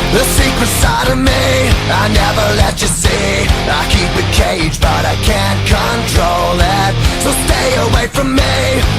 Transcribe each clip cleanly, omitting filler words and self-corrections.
The secret side of me I never let you see. I keep it caged but I can't control it. So stay away from me,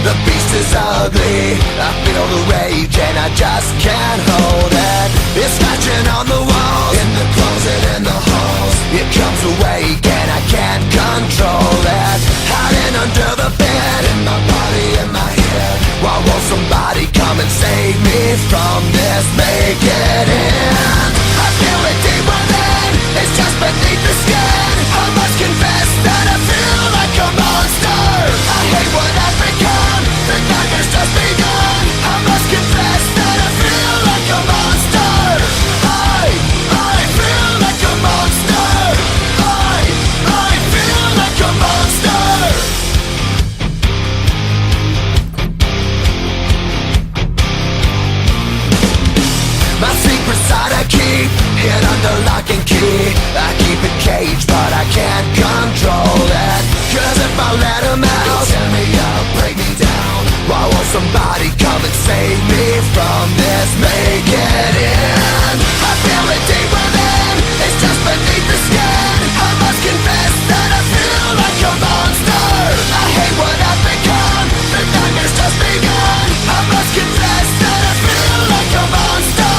the beast is ugly. I feel the rage and I just can't hold it. It's scratching on the walls, in the closet, in the halls. It comes awake and I can't control it. Hiding under the bed, in my body, in my head. Why won't somebody come and save me from this? Make it end. I feel it deep within, it's just beneath the skin. I must confess that I feel like a monster. I hate what I've become, the nightmare's just begun. I must confess that I feel like a monster. I feel like a monster. I feel like a monster. My secret side I keep hid under lock and key. I keep it caged but I can't control it. Cause if I let him out, he'll tear me up, break me down. Why won't somebody come and save me from this? Make it end. I feel it deep within, it's just beneath the skin. I must confess that I feel like a monster. I hate what I've become, the nightmare's just begun. I must confess that I feel like a monster.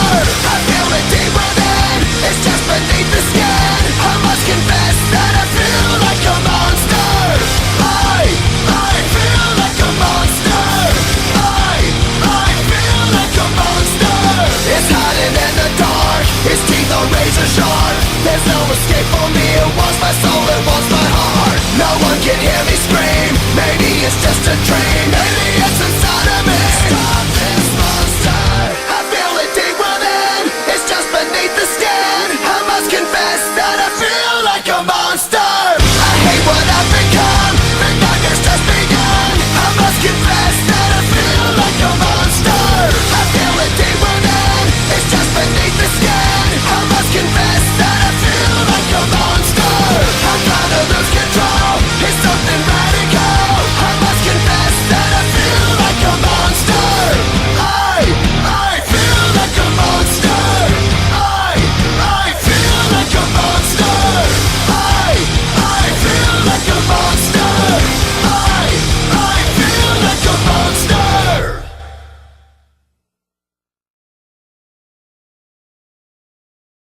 I feel it deep within, it's just beneath the skin. I must confess that I feel like a monster. I feel like a monster. I feel like a monster. It's hiding in the dark, its teeth are razor sharp. There's no escape for me, it wants my soul, it wants my heart. No one can hear me scream, maybe it's just a dream.